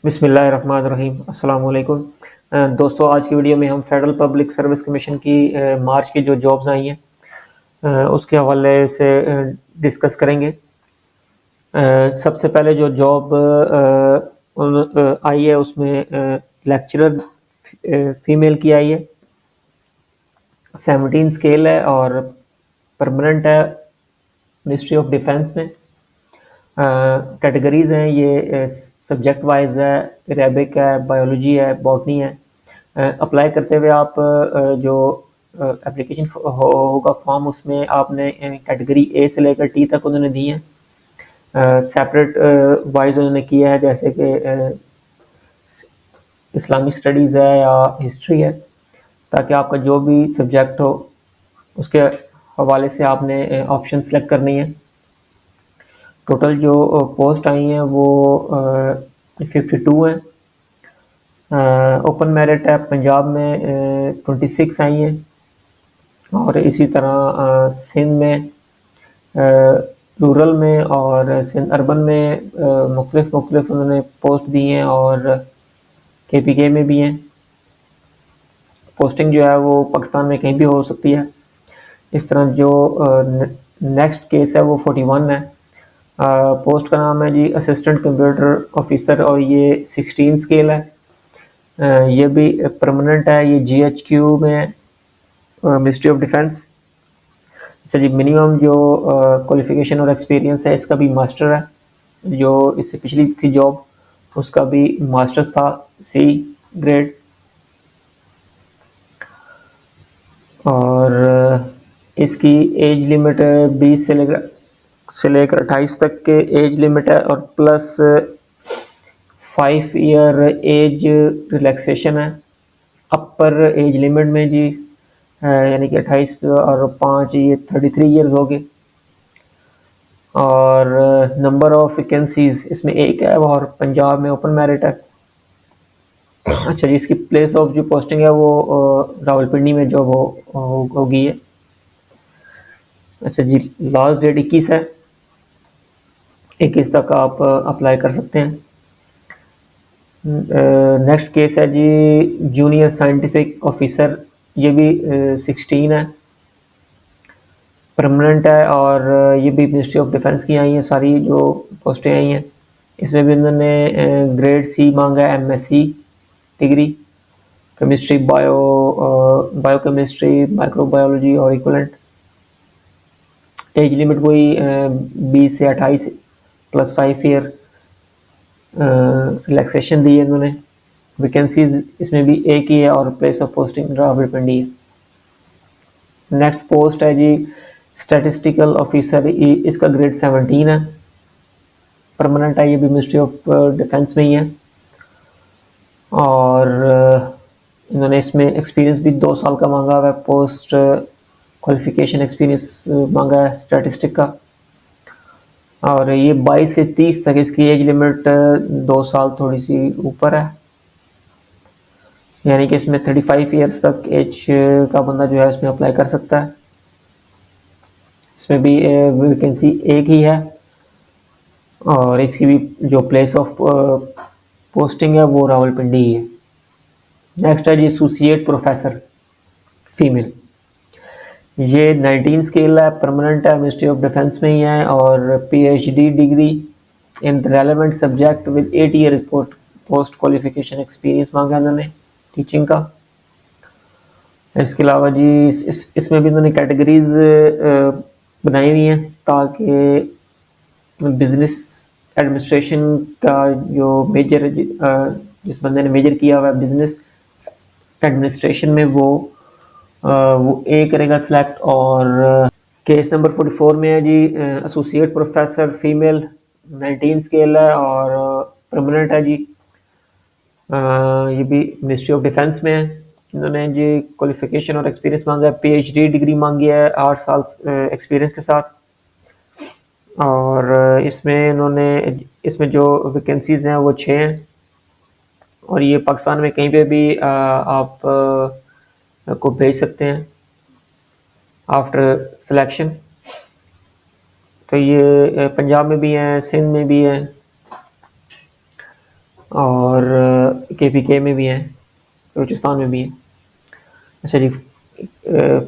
बिस्मिल्लाहिर्रहमानिर्रहीम अस्सलाम वालेकुम। दोस्तों, आज की वीडियो में हम फेडरल पब्लिक सर्विस कमीशन की मार्च की जो जॉब्स आई हैं उसके हवाले से डिस्कस करेंगे। सबसे पहले जो जॉब आई है उसमें लेक्चरर फीमेल की आई है। 17 स्केल है और परमानेंट है मिनिस्ट्री ऑफ डिफेंस में। कैटेगरीज हैं ये सब्जेक्ट वाइज है, अरेबिक है, बायोलॉजी है, बॉटनी है। अप्लाई करते हुए आप जो एप्लीकेशन होगा फॉर्म उसमें आपने कैटेगरी ए से लेकर टी तक उन्होंने दी है। सेपरेट वाइज उन्होंने किया है, जैसे कि इस्लामिक स्टडीज़ है या हिस्ट्री है, ताकि आपका जो भी सब्जेक्ट हो उसके हवाले से आपने ऑप्शन सेलेक्ट करनी है। टोटल जो पोस्ट आई हैं वो 52 हैं। ओपन मेरिट है, पंजाब में 26 आई हैं और इसी तरह सिंध में, रूरल में और सिंध अर्बन में मुख्तलिफ उन्होंने पोस्ट दी हैं और KPK में भी हैं। पोस्टिंग जो है वो पाकिस्तान में कहीं भी हो सकती है। इस तरह जो नेक्स्ट केस है वो 41 है। पोस्ट का नाम है जी असिस्टेंट कंप्यूटर ऑफिसर और ये 16 स्केल है। ये भी परमानेंट है, ये GHQ में मिनिस्ट्री ऑफ डिफेंस। अच्छा जी, मिनिमम जो क्वालिफिकेशन और एक्सपीरियंस है इसका भी मास्टर है। जो इससे पिछली थी जॉब उसका भी मास्टर्स था, C ग्रेड। और इसकी एज लिमिट 20 से लेकर 28 तक के एज लिमिट है और प्लस 5 ईयर एज रिलैक्सेशन है अपर एज लिमिट में जी। यानी कि 28 और 5 ये 33 ईयर्स हो गए। और नंबर ऑफ वैकेंसीज इसमें एक है और पंजाब में ओपन मेरिट है। अच्छा जी, इसकी प्लेस ऑफ जो पोस्टिंग है वो रावलपिंडी में जॉब होगी है। अच्छा जी, लास्ट डेट 21 है, 21 तक आप अप्लाई कर सकते हैं। नेक्स्ट केस है जी जूनियर साइंटिफिक ऑफिसर, ये भी 16 है, परमानेंट है और ये भी मिनिस्ट्री ऑफ डिफेंस की आई हैं सारी जो पोस्टें आई हैं। इसमें भी उन्होंने ग्रेड C मांगा है, MSc degree, chemistry, biochemistry, microbiology और इक्वलेंट। एज लिमिट वही 20 से 28 प्लस 5 ईयर रिलैक्सेशन दी है इन्होंने। वैकेंसीज इसमें भी एक ही है और प्लेस ऑफ पोस्टिंग रावलपिंडी है। नेक्स्ट पोस्ट है जी स्टैटिस्टिकल ऑफिसर, इसका ग्रेड 17 है, परमानेंट है, ये भी मिनिस्ट्री ऑफ डिफेंस में ही है। और इन्होंने इसमें एक्सपीरियंस भी 2 साल का मांगा हुआ है, पोस्ट क्वालिफिकेशन एक्सपीरियंस मांगा है स्टैटिस्टिक का। और ये 22 से 30 तक इसकी एज लिमिट 2 साल थोड़ी सी ऊपर है, यानी कि इसमें 35 ईयर्स तक एज का बंदा जो है इसमें अप्लाई कर सकता है। इसमें भी वैकेंसी एक ही है और इसकी भी जो प्लेस ऑफ पोस्टिंग है वो रावलपिंडी ही है। नेक्स्ट है जी एसोसिएट प्रोफेसर फीमेल, ये 19 स्केल है, परमानेंट है, मिनिस्ट्री ऑफ डिफेंस में ही है और PhD degree in relevant subject with 8 year post qualification experience मांगा इन्होंने टीचिंग का। इसके अलावा जी इसमें भी इन्होंने कैटेगरीज बनाई हुई हैं ताकि बिजनेस एडमिनिस्ट्रेशन का जो मेजर जिस बंदे ने मेजर किया हुआ है बिजनेस एडमिनिस्ट्रेशन में वो ए करेगा सिलेक्ट। और केस नंबर 44 में है जी एसोसिएट प्रोफेसर फीमेल, 19 स्केल है और परमानेंट है जी। ये भी मिनिस्ट्री ऑफ डिफेंस में है। इन्होंने जी क्वालिफिकेशन और एक्सपीरियंस मांगा है, PhD डिग्री मांगी है 8 साल एक्सपीरियंस के साथ। और इसमें जो वैकेंसीज हैं वो 6 हैं और ये पाकिस्तान में कहीं पे भी आप को भेज सकते हैं आफ्टर सिलेक्शन। तो ये पंजाब में भी हैं, सिंध में भी हैं और KPK में भी हैं, बलूचिस्तान में भी हैं। अच्छा जी,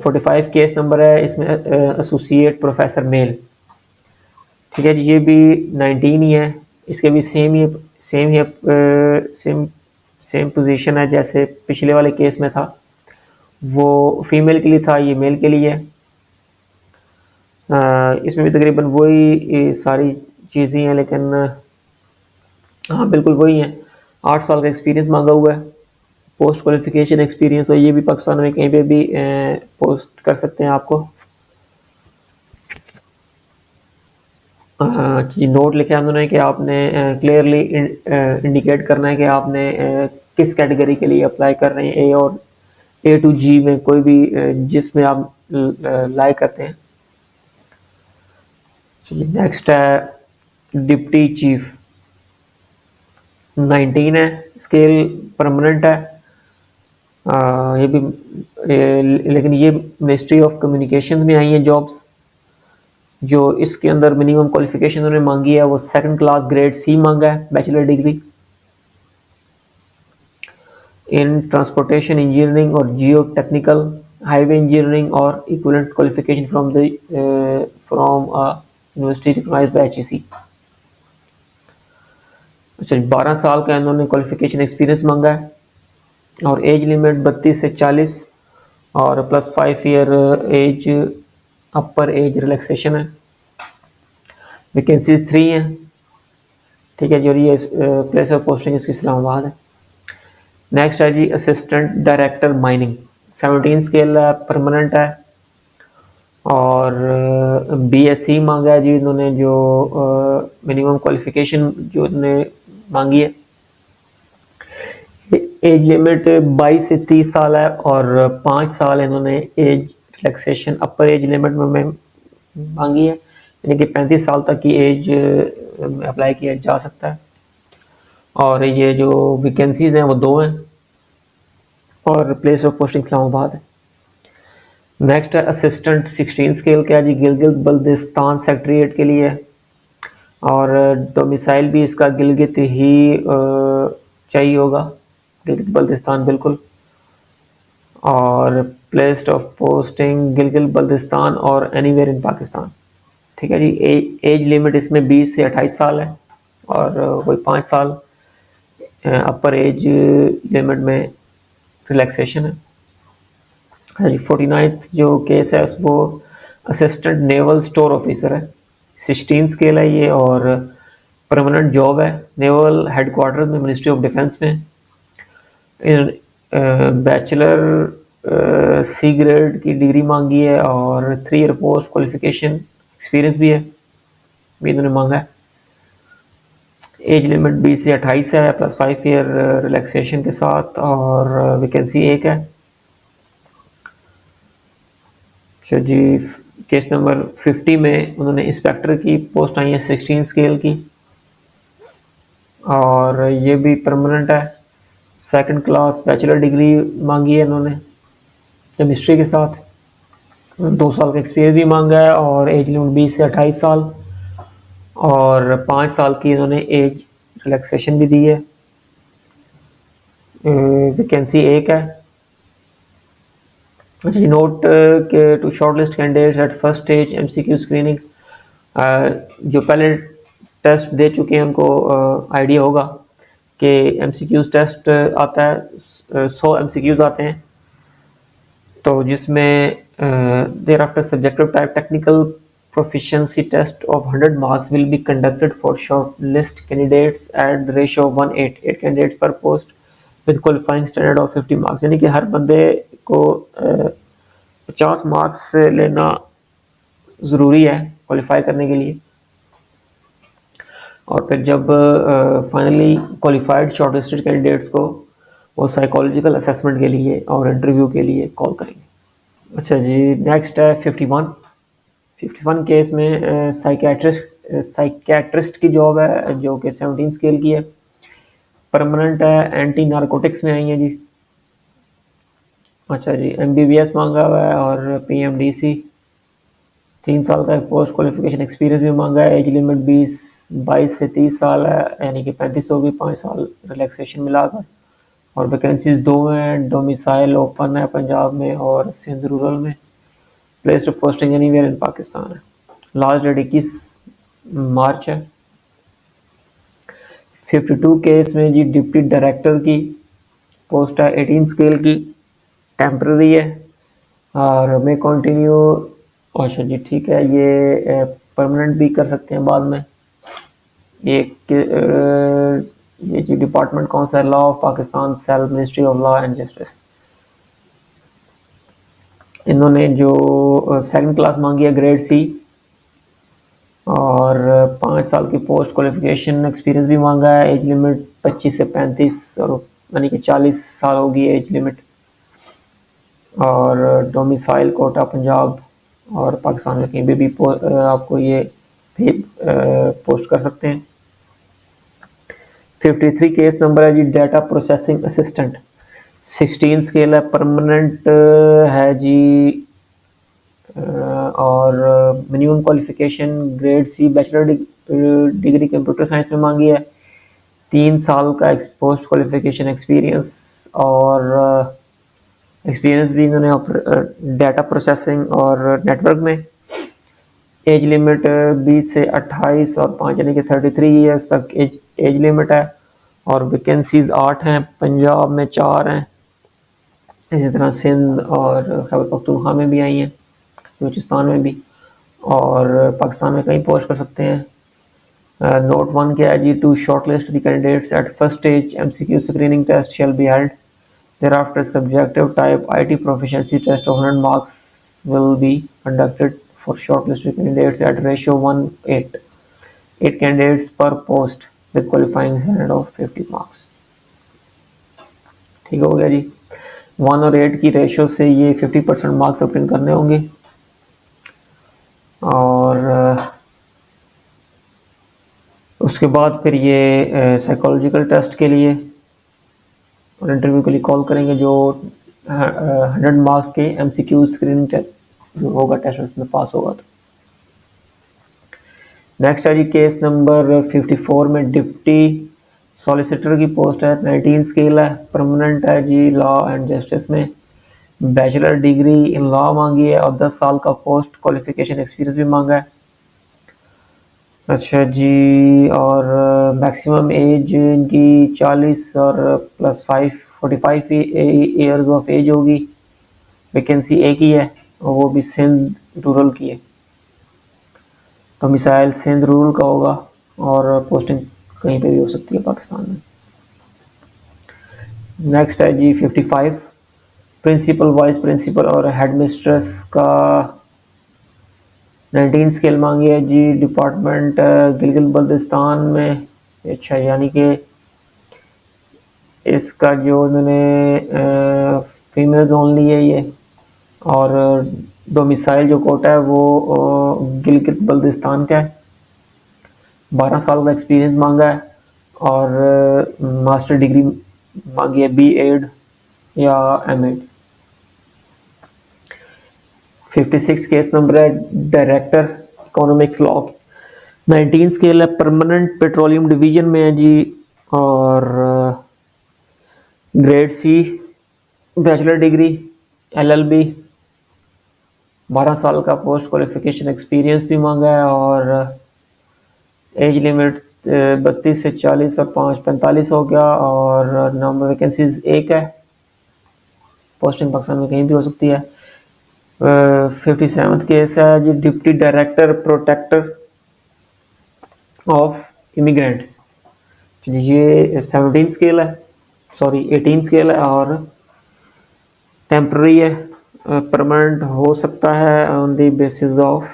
45 केस नंबर है इसमें, एसोसिएट प्रोफेसर मेल। ठीक है जी, ये भी 19 ही है। इसके भी सेम पोजीशन है जैसे पिछले वाले केस में था। वो फीमेल के लिए था, ये मेल के लिए है। इसमें भी तकरीबन वही सारी चीज़ें हैं, लेकिन हाँ बिल्कुल वही है। 8 साल का एक्सपीरियंस मांगा हुआ है, पोस्ट क्वालिफिकेशन एक्सपीरियंस, और ये भी पाकिस्तान में कहीं पे भी पोस्ट कर सकते हैं आपको। जी, नोट लिखे हैं उन्होंने कि आपने क्लियरली इंडिकेट करना है कि आपने किस कैटेगरी के लिए अप्लाई कर रहे हैं, ए और A to G में कोई भी जिसमें आप लाई करते हैं। चलिए नेक्स्ट है डिप्टी चीफ, 19 है, स्केल परमानेंट है। ये भी लेकिन ये मिनिस्ट्री ऑफ कम्युनिकेशंस में आई है जॉब्स। जो इसके अंदर मिनिमम क्वालिफिकेशन उन्होंने मांगी है वो 2nd क्लास ग्रेड C मांगा है, bachelor degree in transportation engineering और जियो टेक्निकल, हाईवे इंजीनियरिंग और equivalent qualification from university recognised by HEC। अच्छा, 12 साल का इन्होंने क्वालिफिकेशन एक्सपीरियंस मांगा है, और एज लिमिट 32 से 40 और plus 5 year age upper age relaxation है। वैकेंसीज 3 हैं। ठीक है जी, और ये प्लेस ऑफ पोस्टिंग इसकी इस्लामाबाद है। नेक्स्ट है जी असिस्टेंट डायरेक्टर माइनिंग, 17 स्केल है, परमानेंट है, और BSc मांगा है जी इन्होंने, जो मिनिमम क्वालिफिकेशन जो इन्होंने मांगी है। एज लिमिट 22 से 30 साल है, और 5 साल इन्होंने एज रिलैक्सेशन अपर एज लिमिट में मांगी है, यानी कि 35 साल तक की एज अप्लाई किया जा सकता है। और ये जो वैकेंसीज हैं वो 2 हैं, और प्लेस ऑफ पोस्टिंग इस्लामाबाद है। नेक्स्ट है असिस्टेंट 16 स्केल का जी, गिलगित बल्तिस्तान सेक्रेटरीट के लिए, और डोमिसाइल भी इसका गिलगित ही चाहिए होगा, गिलगित बल्तिस्तान बिल्कुल, और place of posting Gilgit Baltistan और एनीवेयर इन पाकिस्तान। ठीक है जी, एज लिमिट इसमें 20 से 28 साल है, और कोई 5 साल अपर एज लिमिट में रिलैक्सेशन है। हाँ जी, 49th जो केस है वो असिस्टेंट नेवल स्टोर ऑफिसर है, 16 स्केल है ये, और परमानेंट जॉब है, नेवल हेडक्वार्टर में, मिनिस्ट्री ऑफ डिफेंस में। बैचलर C ग्रेड की डिग्री मांगी है, और 3 ईयर पोस्ट क्वालिफिकेशन एक्सपीरियंस भी है, भी इन्होंने मांगा है। एज लिमिट 20 से 28 है, प्लस 5 ईयर रिलैक्सेशन के साथ, और वैकेंसी 1 है। अच्छा जी, केस नंबर 50 में उन्होंने इंस्पेक्टर की पोस्ट आई है, 16 स्केल की, और ये भी परमानेंट है। 2nd क्लास बैचलर डिग्री मांगी है इन्होंने केमिस्ट्री के साथ, 2 साल का एक्सपीरियंस भी मांगा है, और एज लिमिट 20 से 28 साल, और 5 साल की इन्होंने एज रिलैक्सेशन भी दी है। वैकेंसी 1 है। अच्छा, नोट के to shortlist candidates at first stage MCQ screening, जो पहले टेस्ट दे चुके हैं उनको आइडिया होगा कि MCQ टेस्ट आता है, 100 MCQs आते हैं, तो जिसमें thereafter subjective type technical proficiency test of 100 marks will be conducted for shortlist candidates at the ratio of 1:8 candidates per post with qualifying standard of 50 marks, यानी कि हर बंदे को 50 मार्क्स लेना ज़रूरी है क्वालिफाई करने के लिए। और फिर जब फाइनली क्वालिफाइड शॉर्टलिस्टेड कैंडिडेट्स को वो साइकोलॉजिकल असेसमेंट के लिए और इंटरव्यू के लिए कॉल करेंगे। अच्छा जी, नेक्स्ट है 51 केस में साइकेट्रिस्ट की जॉब है, जो कि 17 स्केल की है, परमानेंट है, एंटी नारकोटिक्स में आई है जी। अच्छा जी, MBBS मांगा हुआ है, और PMDC, 3 साल का पोस्ट क्वालिफिकेशन एक्सपीरियंस भी मांगा है, एज लिमिट 20 22 से 30 साल है, यानी कि 35 होगी, 5 साल रिलैक्सेशन मिलाकर। और वैकेंसीज 2 हैं। डोमिसाइल ओपन है पंजाब में और सिंध रूरल में। Place of posting anywhere in Pakistan है। लास्ट डेट 21 मार्च है। 52 केस में जी डिप्टी डायरेक्टर की पोस्ट है, 18 स्केल की, टेम्पररी है और मे कंटिन्यू। अच्छा जी ठीक है, ये परमानेंट भी कर सकते हैं बाद में। ये जी डिपार्टमेंट कौन सा है? Law of Pakistan, cell, ministry of law and justice. इन्होंने जो सेकंड क्लास मांगी है, ग्रेड सी, और 5 साल की पोस्ट क्वालिफिकेशन एक्सपीरियंस भी मांगा है। एज लिमिट 25 से 35 और यानी कि 40 साल होगी एज लिमिट। और डोमिसाइल कोटा पंजाब और पाकिस्तान में कहीं भी आपको ये पोस्ट कर सकते हैं। 53 केस नंबर है जी डाटा प्रोसेसिंग असिस्टेंट, 16 स्केल है, परमानेंट है जी। और minimum qualification grade C, bachelor degree computer science में मांगी है। 3 साल का पोस्ट क्वालिफिकेशन एक्सपीरियंस और एक्सपीरियंस भी इन्होंने डाटा प्रोसेसिंग और नेटवर्क में। एज लिमिट 20 से 28 और 5 यानी कि 33 ईयर्स तक एज लिमिट है। और वैकेंसीज 8 हैं, पंजाब में 4 हैं, इसी तरह सिंध और खैबर पख्तूनख्वा में भी आई हैं, बलूचिस्तान में भी, और पाकिस्तान में कहीं पोस्ट कर सकते हैं। नोट 1 क्या है जी? To shortlist the candidates at first stage MCQ screening test shall be held thereafter subjective type IT proficiency test of 100 marks will be conducted for shortlisted candidates at ratio 1:8, 8 candidates per post with qualifying standard of 50 marks। ठीक हो गया जी। 1 और 8 की ratio से ये 50% marks obtain करने होंगे। और उसके बाद फिर ये साइकोलॉजिकल टेस्ट के लिए और इंटरव्यू के लिए कॉल करेंगे, जो 100 मार्क्स के MCQ स्क्रीनिंग टेस्ट जो होगा, टेस्ट उसमें पास होगा तो। नेक्स्ट है जी केस नंबर 54 में डिप्टी सॉलिसिटर की पोस्ट है, 19 स्केल है, परमानेंट है जी, लॉ एंड जस्टिस में। बैचलर डिग्री इन लॉ मांगी है और 10 साल का पोस्ट क्वालिफिकेशन एक्सपीरियंस भी मांगा है। अच्छा जी, और मैक्सिमम एज इनकी 40 और प्लस 5 45 ईयर्स ऑफ एज होगी। वैकेंसी एक ही है और वो भी सिंध रूरल की है। डोमिसाइल सिंध रूरल का होगा और पोस्टिंग कहीं पे भी हो सकती है पाकिस्तान में। नेक्स्ट है जी 55, प्रिंसिपल, वाइस प्रिंसिपल और हेड मिस्ट्रेस का 19 स्केल मांगी है जी, डिपार्टमेंट गिलगित बल्तिस्तान में। अच्छा, यानी कि इसका जो उन्होंने फीमेल्स ओनली है ये, और डोमिसाइल जो कोटा है वो गिलगित बल्तिस्तान का है। 12 साल का एक्सपीरियंस मांगा है और मास्टर डिग्री मांगी है, B.Ed या M.Ed। 56 केस नंबर है डायरेक्टर इकोनॉमिक्स लॉ, 19 स्केल है, परमानेंट पेट्रोलियम डिवीजन में है जी, और grade C, bachelor degree LLB। 12 साल का पोस्ट क्वालिफिकेशन एक्सपीरियंस भी मांगा है और एज लिमिट 32 से 40 और 5 45 हो गया। और नंबर वैकेंसीज एक है, पोस्टिंग पाकिस्तान में कहीं भी हो सकती है। 57th केस है जी, deputy director protector of immigrants. ये 17 स्केल है, सॉरी 18 स्केल है और टेम्पररी है, परमानेंट हो सकता है on the basis of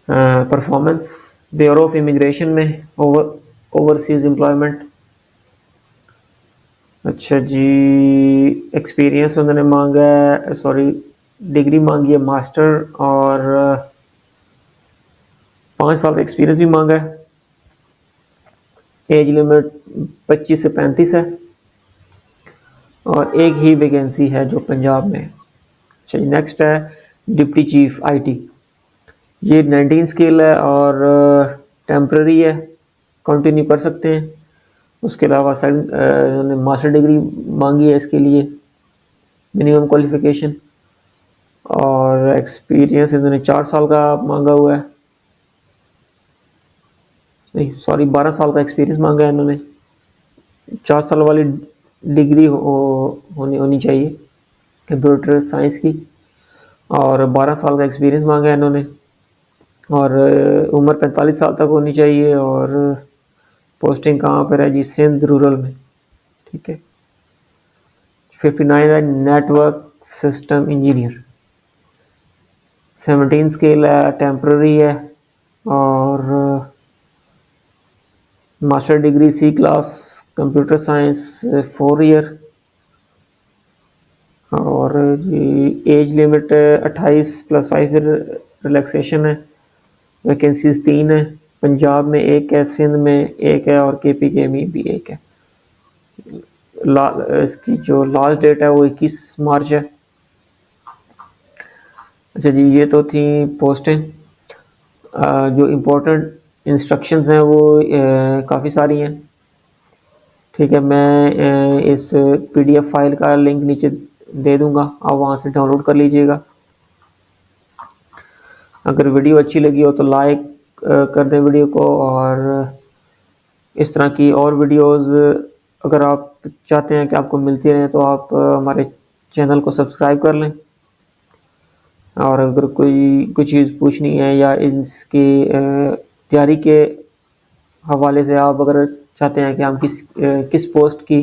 performance. Bureau of immigration में ओवरसीज एम्प्लॉयमेंट। अच्छा जी, एक्सपीरियंस उन्होंने मांगा है, सॉरी डिग्री मांगी है मास्टर, और 5 साल का एक्सपीरियंस भी मांगा है। एज लिमिट 25 से 35 है और एक ही वैकेंसी है जो पंजाब में। चलिए नेक्स्ट है डिप्टी चीफ IT, ये 19 स्केल है और टेम्प्रेरी है, कंटिन्यू कर सकते हैं। उसके अलावा इन्होंने मास्टर डिग्री मांगी है इसके लिए मिनिमम क्वालिफिकेशन, और एक्सपीरियंस इन्होंने 4 साल का मांगा हुआ है, नहीं सॉरी 12 साल का एक्सपीरियंस मांगा है इन्होंने। 4 साल वाली डिग्री होनी चाहिए कंप्यूटर साइंस की, और 12 साल का एक्सपीरियंस मांगा है इन्होंने, और उम्र 45 साल तक होनी चाहिए, और पोस्टिंग कहाँ पर है जी, सिंध रूरल में। ठीक है। 59 है नेटवर्क सिस्टम इंजीनियर। 17 स्केल है, टेम्प्रेरी है, और master degree C class computer science 4 year, और जी एज लिमिट 28 + 5 ईयर रिलैक्सेशन है। वैकेंसीज 3 है, पंजाब में 1 है, सिंध में 1 है, और KPK में भी 1 है। इसकी जो लास्ट डेट है वो 21 मार्च है। अच्छा जी, ये तो थी पोस्टें। जो इम्पोर्टेंट इंस्ट्रक्शंस हैं वो काफ़ी सारी हैं। ठीक है, मैं इस PDF फाइल का लिंक नीचे दे दूंगा, आप वहाँ से डाउनलोड कर लीजिएगा। अगर वीडियो अच्छी लगी हो तो लाइक कर दें वीडियो को, और इस तरह की और वीडियोस अगर आप चाहते हैं कि आपको मिलती रहें तो आप हमारे चैनल को सब्सक्राइब कर लें। और अगर कोई चीज़ पूछनी है या इसकी तैयारी के हवाले से आप अगर चाहते हैं कि हम किस पोस्ट की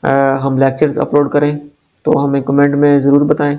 हम लेक्चर्स अपलोड करें तो हमें कमेंट में ज़रूर बताएं।